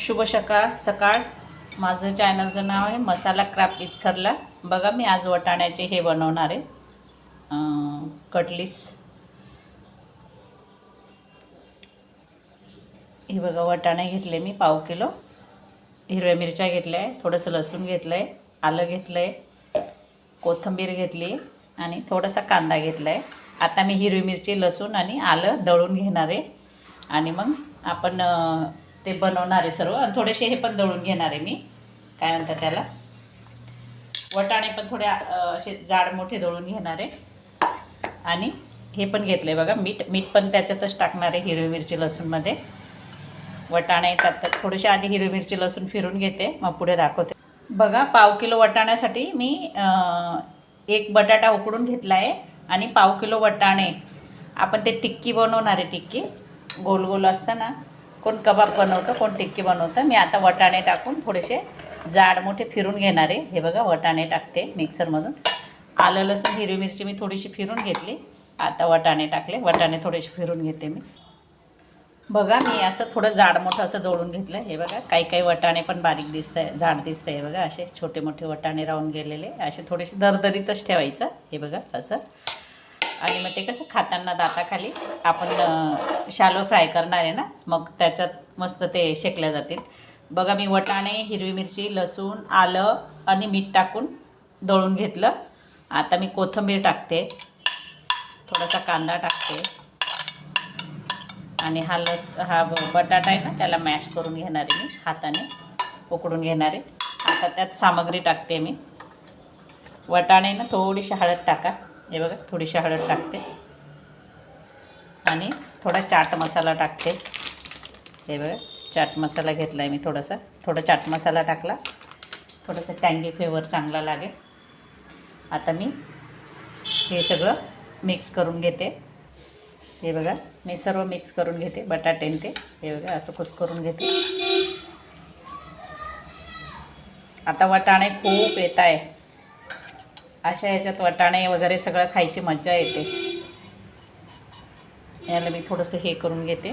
शुभ सकाळ. माझं चॅनलचं नाव आहे मसाला क्राफ्ट विथ सरला. बघा मी आज वाटाण्याचे हे बनवणार आहे कटलीस. हे बघा वाटाणे घेतले मी पाव किलो, हिरव्या मिरच्या घेतल्या आहे, थोडंसं लसूण घेतलं आहे, आलं घेतलं आहे, कोथिंबीर घेतली आणि थोडासा कांदा घेतला आहे. आता मी हिरवी मिरची, लसूण आणि आलं दळून घेणार आहे आणि मग आपण ते बनवणार आहे सर्व. आणि थोडेसे हे पण दळून घेणार आहे मी, काय म्हणतात त्याला, वाटाणे पण थोडे असे जाड मोठे दळून घेणार आहे. आणि हे पण घेतलं आहे बघा, मीठ पण त्याच्यातच टाकणार आहे हिरवी मिरची लसूणमध्ये. वाटाणे त्यात थोडेसे आधी हिरवी मिरची लसूण फिरून घेते, मग पुढे दाखवते. बघा पाव किलो वाटाण्यासाठी मी एक बटाटा उकडून घेतला आहे आणि पाव किलो वाटाणे. आपण ते टिक्की बनवणार आहे, टिक्की गोल गोल असतं ना, कोण कबाब बनवतं, कोण टिक्की बनवतं. मी आता वाटाणे टाकून थोडेसे जाड मोठे फिरून घेणार आहे. हे बघा वाटाणे टाकते मिक्सरमधून. आलं लसूण हिरवी मिरची मी थोडीशी फिरून घेतली. आता वाटाणे टाकले, वाटाणे थोडेसे फिरून घेते मी. बघा मी असं थोडं जाड मोठं असं दळून घेतलं. हे बघा काही काही वाटाणे पण बारीक दिसत आहे, जाड दिसत आहे. बघा असे छोटे मोठे वाटाणे राहून गेलेले, असे थोडेसे दरदरीतच ठेवायचं. हे बघा असं. आणि मग ते कसं खाताना दाताखाली आपण शालो फ्राय करणार आहे ना, मग त्याच्यात मस्त ते शेकल्या जातील. बघा मी वाटाणे, हिरवी मिरची, लसूण, आलं आणि मीठ टाकून दळून घेतलं. आता मी कोथिंबीर टाकते, थोडासा कांदा टाकते आणि हा बटाटा आहे ना, त्याला मॅश करून घेणार आहे मी, हाताने उकडून घेणार आहे. आता त्यात सामग्री टाकते मी. वाटाणे ना थोडीशी हळद टाका. हे बघा थोडीशी हळद टाकते आणि थोडा चाट मसाला टाकते. हे बघा चाट मसाला घेतला आहे मी, थोडा चाट मसाला टाकला, थोडंसं टँगी फ्लेवर चांगला लागेल. आता मी हे सगळं मिक्स करून घेते. हे बघा मी सर्व मिक्स करून घेते, बटाटे ते. हे बघा असं कुस्करून घेते. आता वाटाणे खूप येत आहे, अशा ह्याच्यात वाटाणे वगैरे सगळं खायची मजा येते. याला मी थोडंसं हे करून घेते,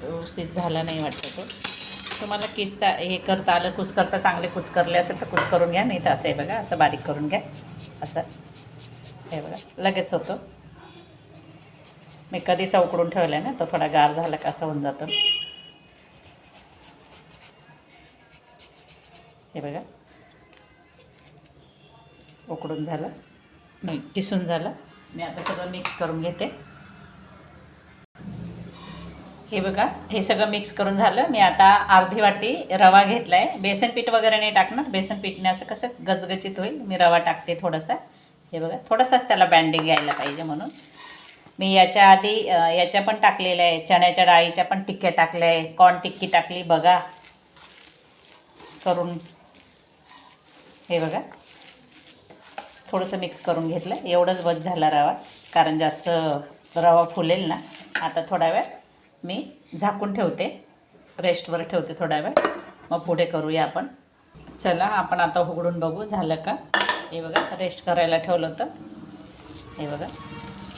व्यवस्थित झालं नाही वाटतं तो. तुम्हाला किसता हे करता आलं, कुस्करता चांगले कुस्करले असेल तर कुस्करून घ्या, नाही तर असं आहे बघा असं बारीक करून घ्या असं. हे बघा लगेच होतं. मी कधीच उकडून ठेवलं आहे ना, तो थोडा गार झाला का असं होऊन जातं. हे बघा उकडून झालं, नाही किसून झालं. मी आता सगळं मिक्स करून घेते. हे बघा हे सगळं मिक्स करून झालं. मी आता अर्धी वाटी रवा घेतला आहे. बेसन पीठ वगैरे नाही टाकणार, बेसन पीठने असं कसं गचगचीत होईल. मी रवा टाकते थोडासा. हे बघा थोडासाच त्याला बँडिंग यायला पाहिजे म्हणून. मी याच्या आधी याच्या पण टाकलेल्या आहे, चण्याच्या डाळीच्या पण टिक्क्या टाकल्या आहे, कॉर्न टिक्की टाकली बघा करून. हे बघा थोडंसं मिक्स करून घेतलं, एवढंच बस झाला रवा, कारण जास्त रवा फुलेल ना. आता थोडा वेळ मी झाकून ठेवते, रेस्टवर ठेवते थोडा वेळ, मग पुढे करूया आपण. चला आपण आता उघडून बघू झालं का. हे बघा रेस्ट करायला ठेवलं होतं. हे बघा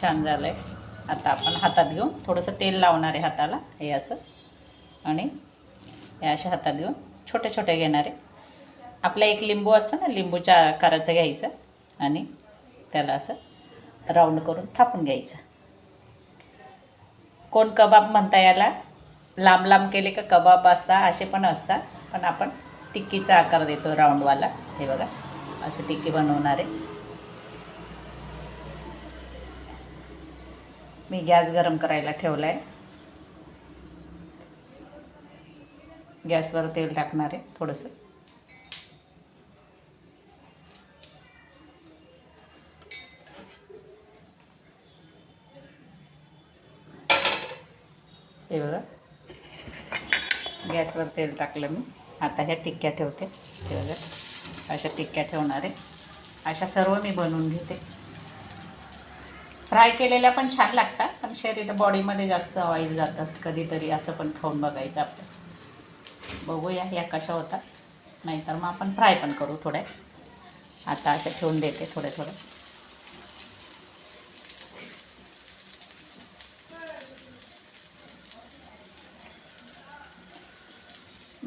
छान झालं आहे. आता आपण हातात घेऊन थोडंसं तेल लावणार आहे हाताला, हे असं, आणि हे अशा हातात घेऊन छोटे छोटे घेणार आहे. आपला एक लिंबू असतं ना, लिंबूच्या आकाराचं घ्यायचं आणि त्याला असं राऊंड करून थापून घ्यायचं. कोण कबाब म्हणता याला, लांब लांब केले का कबाब असतात, असे पण असतात, पण आपण टिक्कीचा आकार देतो राऊंडवाला. हे बघा असं टिक्की बनवणार आहे. मी गॅस गरम करायला ठेवला आहे. गॅसवर तेल टाकणार आहे थोडंसं. हे बघा गॅसवर तेल टाकलं मी. आता ह्या टिक्क्या ठेवते. हे बघा अशा टिक्क्या ठेवणार आहे. अशा सर्व मी बनवून घेते. फ्राय केलेल्या पण छान लागतात, पण शरीर बॉडीमध्ये जास्त ऑइल जातात. कधीतरी असं पण खाऊन बघायचं आपलं. बघूया या कशा होतात, नाहीतर मग आपण फ्राय पण करू थोड्या. आता अशा ठेवून देते थोडे थोडे.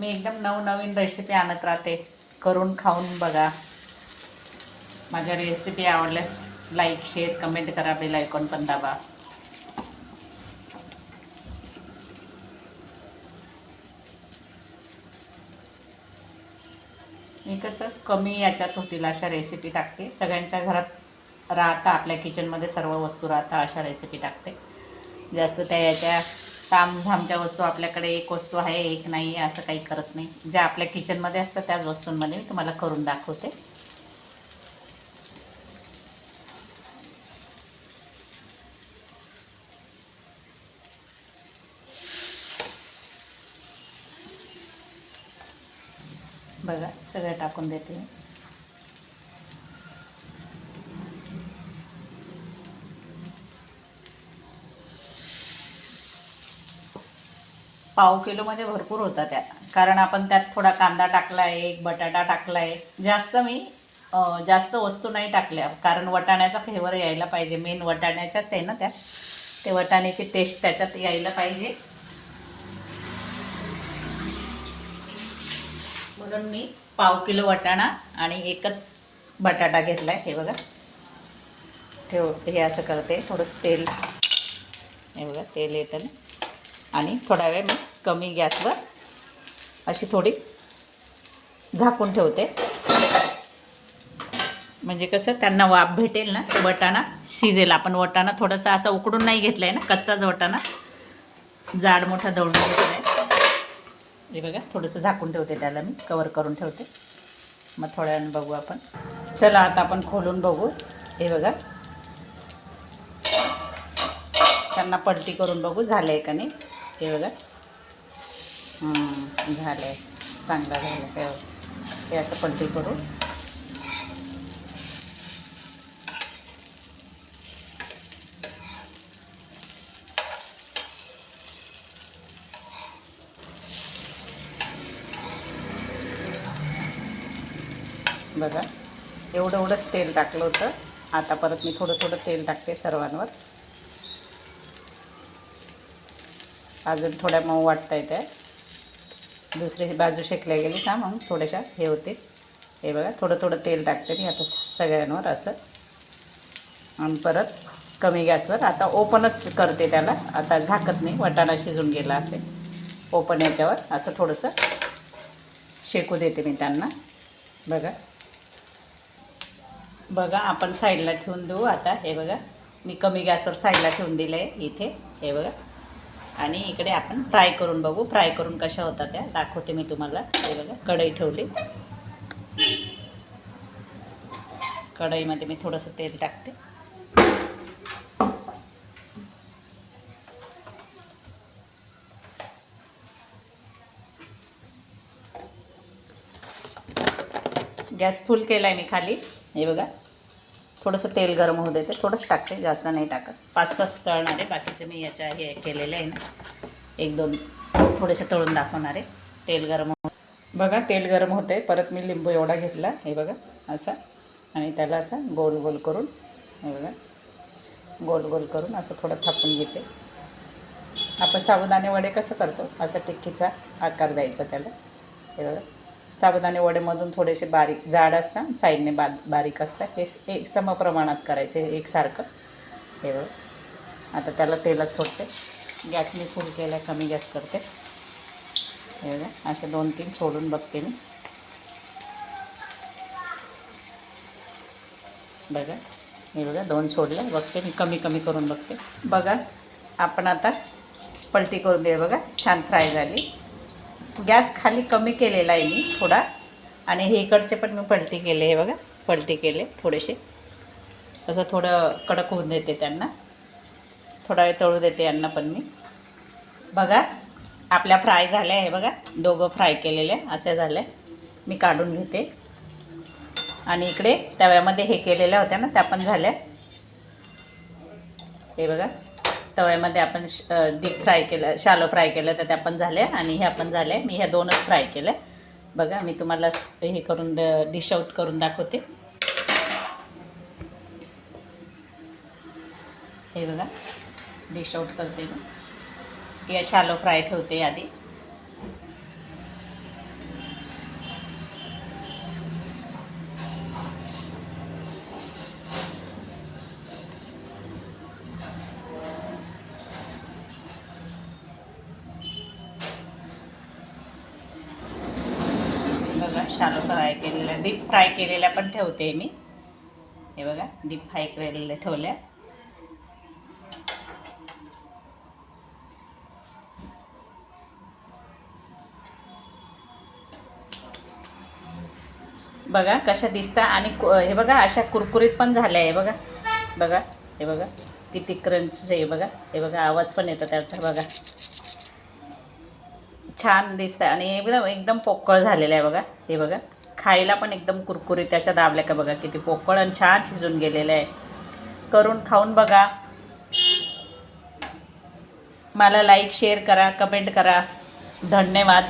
मी एकदम नवनवीन रेसिपी आणत राहते, करून खाऊन बघा. माझ्या रेसिपी आवडल्यास लाईक शेअर कमेंट करा, बेल आयकॉन पण दाबा. मी कसं कमी याच्यात होतील अशा रेसिपी टाकते. सगळ्यांच्या घरात राहता, आपल्या किचनमध्ये सर्व वस्तू राहता अशा रेसिपी टाकते. जास्त त्या याच्या तामझामच्या वस्तू, आपल्याकडे एक वस्तू आहे एक नाही असं काही करत नाही. ज्या आपल्या किचनमध्ये असतात त्याच वस्तूंमध्ये मी तुम्हाला करून दाखवते. बघा सगळं टाकून देते. पाव किलोमध्ये भरपूर होता त्या, कारण आपण त्यात थोडा कांदा टाकला आहे, एक बटाटा टाकला आहे. जास्त वस्तू नाही टाकल्या, कारण वटाण्याचा फ्लेवर यायला पाहिजे. मेन वटाण्याच्याच आहे ना त्या, ते वटाण्याची टेस्ट त्याच्यात यायला पाहिजे, म्हणून मी पाव किलो वटाणा आणि एकच बटाटा घेतला आहे. हे बघा हे असं करते. थोडंसं तेल, हे बघा तेल येतं ना, आणि थोडा वेळ मी कमी गॅसवर अशी थोडी झाकून ठेवते, म्हणजे कसं त्यांना वाफ भेटेल ना, ते वटाणा शिजेल. आपण वटाणा थोडासा असा उकडून नाही घेतला आहे ना, कच्चाच वटाणा जाड मोठा दळून घेतला आहे. हे बघा थोडंसं झाकून ठेवते, त्याला मी कवर करून ठेवते. मग थोड्या वेळानं बघू आपण. चला आता आपण खोलून बघू. हे बघा त्यांना पलटी करून बघू झालं आहे का नाही. हे बघा झालं आहे, चांगलं झालं. हे असं पलटी करू. बघा एवढंच तेल टाकलं होतं. आता परत मी थोडं तेल टाकते सर्वांवर. अजून थोड्या मऊ वाटत आहे त्या. दुसरी बाजू शेकल्या गेली का मग थोड्याशा हे होते. हे बघा थोडं तेल टाकते मी आता सगळ्यांवर असं, आणि परत कमी गॅसवर आता ओपनच करते त्याला. आता झाकत नाही, वटाणा शिजून गेला असेल. ओपन याच्यावर असं थोडंसं शेकू देते मी त्यांना. बघा आपण साईडला ठेवून देऊ आता. हे बघा मी कमी गॅसवर साईडला ठेवून दिलं आहे इथे. हे बघा, आणि इकडे आपण फ्राय करून बघू. फ्राय करून कशा होतात त्या दाखवते मी तुम्हाला. हे बघा कढई ठेवली, कढईमध्ये मी थोडंसं तेल टाकते. गॅस फुल केला आहे मी खाली. हे बघा थोडंसं तेल गरम होऊ देते, थोडंच टाकते, जास्त नाही टाकत. 5-6 तळणार आहे, बाकीचे मी याच्या हे केलेले आहे ना, 1-2 थोडेसे तळून दाखवणार आहे. तेल गरम हो, बघा तेल गरम होते. परत मी लिंबू एवढा घेतला. हे बघा असा, आणि त्याला असा गोल करून, हे बघा गोल करून असं थोडं थापून घेते. आपण साबुदाणे वडे कसं करतो असं टिक्कीचा आकार द्यायचा त्याला. हे बघा साबुदाणे वडेमधून थोडेसे बारीक जाड असतात, साईडने बारीक असतात. हे एक समप्रमाणात करायचे एकसारखं. हे बघा आता त्याला तेलात सोडते. गॅस मी फुल केला, कमी गॅस करते. हे बघा असे 2-3 सोडून बघते मी. बघा हे बघा 2 सोडले, बघते मी कमी करून बघते. बघा आपण आता पलटी करून दे. बघा छान फ्राय झाली. गॅस खाली कमी केलेला आहे मी थोडा, आणि हे इकडचे पण मी पलटी केले. हे बघा पलटी केले थोडेसे, असं थोडं कडक होऊन देते त्यांना. थोडा वेळ तळू देते यांना पण मी. बघा आपल्या फ्राय झाल्या. हे बघा दोघं फ्राय केलेले असे झाले. मी काढून घेते, आणि इकडे तव्यामध्ये हे केलेल्या होत्या ना त्या पण झाल्या. हे बघा तव्यामध्ये आपण डीप फ्राय केलं, शालो फ्राय केलं तर त्या पण झाल्या, आणि ह्या पण झाल्या. मी ह्या 2च फ्राय केल्या. बघा मी तुम्हाला हे करून डिश आउट करून दाखवते. हे बघा डिश आउट करते मी. या शालो फ्राय ठेवते आधी. बघा शालो फ्राय केलेल्या, डीप फ्राय केलेल्या पण ठेवते मी. हे बघा डीप फ्राय केलेल्या ठेवल्या. बघा कशा दिसतात आणि हे बघा अशा कुरकुरीत पण झाल्या आहे बघा. बघा हे बघा किती क्रंच आहे बघा. हे बघा आवाज पण येतो त्याचा बघा. छान दिसतं आणि एकदम पोकळ झालेलं आहे बघा. हे बघा खायला पण एकदम कुरकुरीत अशा दाबल्या का बघा किती पोकळ आणि छान शिजून गेलेलं आहे. करून खाऊन बघा. मला लाईक शेअर करा, कमेंट करा. धन्यवाद.